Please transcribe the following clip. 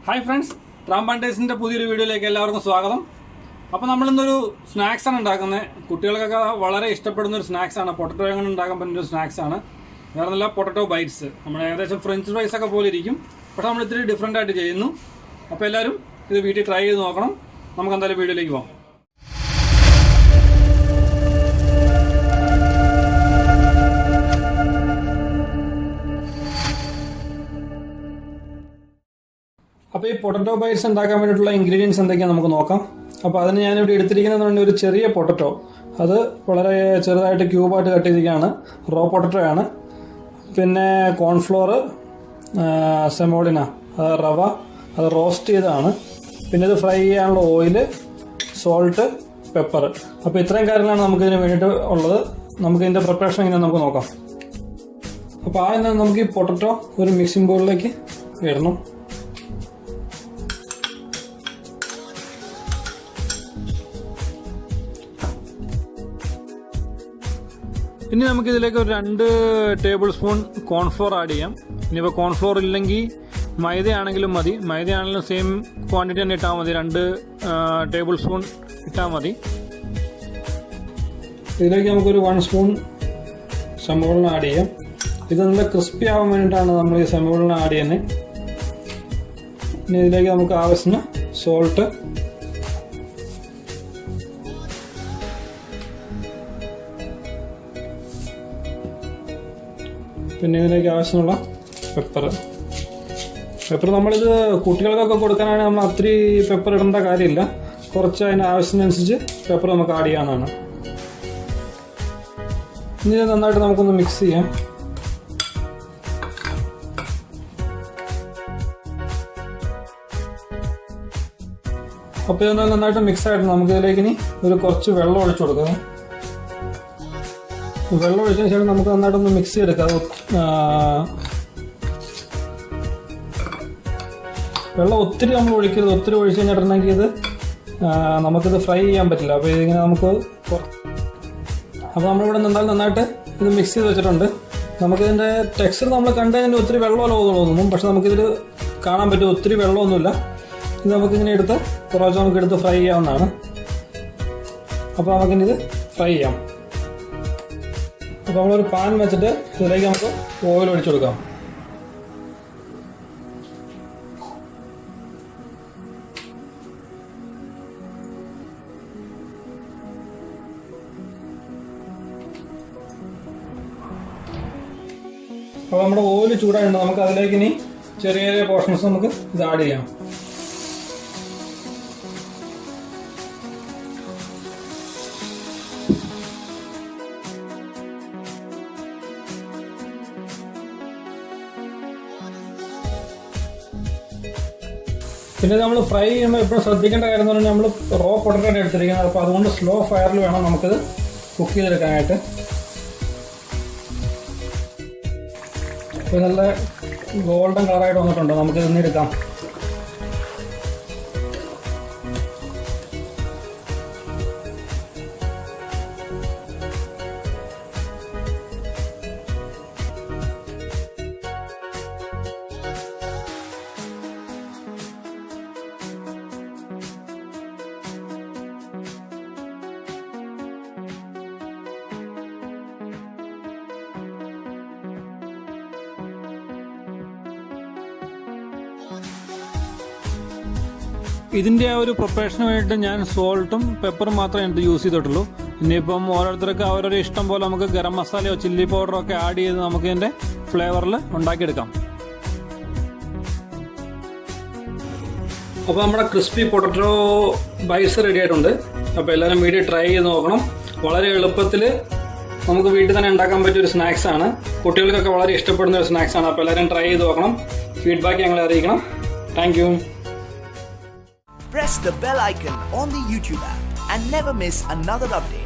Hi friends, റാംപാൻഡേഴ്സിൻ്റെ പുതിയൊരു വീഡിയോയിലേക്ക് എല്ലാവർക്കും സ്വാഗതം. അപ്പോൾ നമ്മളിന്നൊരു സ്നാക്സാണ് ഉണ്ടാക്കുന്നത്. കുട്ടികൾക്കൊക്കെ വളരെ ഇഷ്ടപ്പെടുന്ന ഒരു സ്നാക്സാണ്. പൊട്ടറ്റോ കൊണ്ട് ഉണ്ടാക്കാൻ പറ്റുന്ന ഒരു സ്നാക്സാണ്. വേറെ നല്ല പൊട്ടറ്റോ ബൈറ്റ്സ്. നമ്മൾ ഏകദേശം ഫ്രഞ്ച് ഫ്രൈസ് ഒക്കെ പോലെ ഇരിക്കും, പക്ഷേ നമ്മൾ ഇത്തിരി ഡിഫറെൻ്റ് ആയിട്ട് ചെയ്യുന്നു. അപ്പോൾ എല്ലാവരും ഇത് വീട്ടിൽ ട്രൈ ചെയ്ത് നോക്കണം. നമുക്ക് എന്തായാലും വീഡിയോയിലേക്ക് പോകാം. അപ്പോൾ ഈ പൊട്ടറ്റോ ബൈറ്റ്സ് ഉണ്ടാക്കാൻ വേണ്ടിയിട്ടുള്ള ഇൻഗ്രീഡിയൻസ് എന്തൊക്കെയാണ് നമുക്ക് നോക്കാം. അപ്പോൾ അതിന് ഞാനിവിടെ എടുത്തിരിക്കുന്നത് ഒരു ചെറിയ പൊട്ടറ്റോ, അത് വളരെ ചെറുതായിട്ട് ക്യൂബായിട്ട് കട്ട് ചെയ്തിരിക്കുകയാണ്. റോ പൊട്ടറ്റോ ആണ്. പിന്നെ കോൺഫ്ലോർ, സെമോളിന, അത് റവ, അത് റോസ്റ്റ് ചെയ്തതാണ്. പിന്നെ ഇത് ഫ്രൈ ചെയ്യാനുള്ള ഓയിൽ, സോൾട്ട്, പെപ്പർ. അപ്പോൾ ഇത്രയും കാര്യങ്ങളാണ് നമുക്കിതിന് വേണ്ടിയിട്ട് ഉള്ളത്. നമുക്കിതിൻ്റെ പ്രിപ്പറേഷൻ എങ്ങനെ നമുക്ക് നോക്കാം. അപ്പോൾ ആദ്യം നമുക്ക് ഈ പൊട്ടറ്റോ ഒരു മിക്സിംഗ് ബൗളിലേക്ക് ഇടണം. ഇനി നമുക്കിതിലേക്ക് ഒരു 2 ടേബിൾ സ്പൂൺ കോൺഫ്ലോർ ആഡ് ചെയ്യാം. ഇനിയിപ്പോൾ കോൺഫ്ലോർ ഇല്ലെങ്കിൽ മൈദയാണെങ്കിലും മതി. മൈദയാണെങ്കിലും സെയിം ക്വാണ്ടിറ്റി തന്നെ ഇട്ടാൽ മതി. 2 ടേബിൾ സ്പൂൺ ഇട്ടാൽ മതി. ഇതിലേക്ക് നമുക്കൊരു 1 സ്പൂൺ സമോളിന ആഡ് ചെയ്യാം. ഇത് നല്ല ക്രിസ്പി ആവാൻ വേണ്ടിയിട്ടാണ് നമ്മൾ ഈ സമോളിന ആഡ് ചെയ്യുന്നത്. ഇനി ഇതിലേക്ക് നമുക്ക് ആവശ്യത്തിന് സോൾട്ട്, പിന്നെ ഇതിലേക്ക് ആവശ്യമുള്ള പെപ്പർ. നമ്മളിത് കുട്ടികൾക്കൊക്കെ കൊടുക്കാനാണെങ്കിൽ നമ്മൾ അത്തിരി പെപ്പർ ഇടേണ്ട കാര്യമില്ല. കുറച്ച് അതിന് ആവശ്യത്തിനനുസരിച്ച് പെപ്പർ നമുക്ക് ആഡ് ചെയ്യാവുന്നതാണ്. ഇനി നന്നായിട്ട് നമുക്കൊന്ന് മിക്സ് ചെയ്യാം. അപ്പോൾ ഇത് നന്നായിട്ട് മിക്സ് ആയിട്ട് നമുക്കിതിലേക്ക് ഇനി കുറച്ച് വെള്ളം ഒഴിച്ചു കൊടുക്കാം. വെള്ളം ഒഴിച്ചതിന് ശേഷം നമുക്ക് നന്നായിട്ടൊന്ന് മിക്സ് ചെയ്തെടുക്കാം. വെള്ളം ഒത്തിരി നമ്മൾ ഒഴിക്കരുത്. ഒത്തിരി ഒഴിച്ച് കഴിഞ്ഞിട്ടുണ്ടെങ്കിൽ ഇത് നമുക്കിത് ഫ്രൈ ചെയ്യാൻ പറ്റില്ല. അപ്പോൾ ഇതിങ്ങനെ അപ്പോൾ നമ്മളിവിടെ നന്നായിട്ട് ഇത് മിക്സ് ചെയ്ത് വെച്ചിട്ടുണ്ട്. നമുക്കിതിൻ്റെ ടെക്സ്ചർ നമ്മൾ കണ്ടതിൻ്റെ ഒത്തിരി വെള്ളമല്ല തോന്നും, പക്ഷെ നമുക്കിതിൽ കാണാൻ പറ്റും ഒത്തിരി വെള്ളമൊന്നുമില്ല. ഇത് നമുക്കിങ്ങനെ എടുത്ത് കുറച്ച് നമുക്കെടുത്ത് ഫ്രൈ ചെയ്യാവുന്നതാണ്. അപ്പോൾ നമുക്കിനി ഇത് ഫ്രൈ ചെയ്യാം. അപ്പോൾ നമ്മളൊരു പാൻ വെച്ചിട്ട് ഇതിലേക്ക് നമുക്ക് ഓയിൽ ഒഴിച്ചു കൊടുക്കാം. അപ്പോൾ നമ്മുടെ ഓയിൽ ചൂടായിട്ടുണ്ട്. നമുക്ക് അതിലേക്ക് ഇനി ചെറിയ ചെറിയ പോർഷൻസ് നമുക്ക് ഇത് ആഡ് ചെയ്യാം. പിന്നെ നമ്മൾ ഫ്രൈ ചെയ്യുമ്പോൾ എപ്പോഴും ശ്രദ്ധിക്കേണ്ട കാര്യം എന്ന് പറഞ്ഞാൽ നമ്മൾ റോ പൊട്ടറ്റോ എടുത്തിരിക്കുന്നത്. അപ്പോൾ അതുകൊണ്ട് സ്ലോ ഫയറിൽ വേണം നമുക്കിത് കുക്ക് ചെയ്തെടുക്കാനായിട്ട്. അപ്പോൾ നല്ല ഗോൾഡൻ കളറായിട്ട് വന്നിട്ടുണ്ട്. നമുക്കിത് ഇന്ന് എടുക്കാം. ഇതിൻ്റെ ആ ഒരു പ്രിപ്പറേഷന് വേണ്ടിയിട്ട് ഞാൻ സോൾട്ടും പെപ്പറും മാത്രമേ എടുത്ത് യൂസ് ചെയ്തിട്ടുള്ളൂ. ഇനിയിപ്പം ഓരോരുത്തർക്ക് അവരുടെ ഇഷ്ടം പോലെ നമുക്ക് ഗരം മസാലയോ ചില്ലി പൗഡറോ ഒക്കെ ആഡ് ചെയ്ത് നമുക്ക് ഇതിൻ്റെ ഫ്ലേവറിൽ ഉണ്ടാക്കിയെടുക്കാം. അപ്പോൾ നമ്മുടെ ക്രിസ്പി പൊട്ടറ്റോ ബൈറ്റ്സ് റെഡി ആയിട്ടുണ്ട്. അപ്പോൾ എല്ലാവരും വീട്ടിൽ ട്രൈ ചെയ്ത് നോക്കണം. വളരെ എളുപ്പത്തിൽ നമുക്ക് വീട്ടിൽ തന്നെ ഉണ്ടാക്കാൻ പറ്റിയൊരു സ്നാക്സാണ്. കുട്ടികൾക്കൊക്കെ വളരെ ഇഷ്ടപ്പെടുന്ന ഒരു സ്നാക്സാണ്. അപ്പോൾ എല്ലാവരും ട്രൈ ചെയ്ത് നോക്കണം. ഫീഡ്ബാക്ക് ഞങ്ങളെ അറിയിക്കണം. Thank you. Press the bell icon on the YouTube app and never miss another update.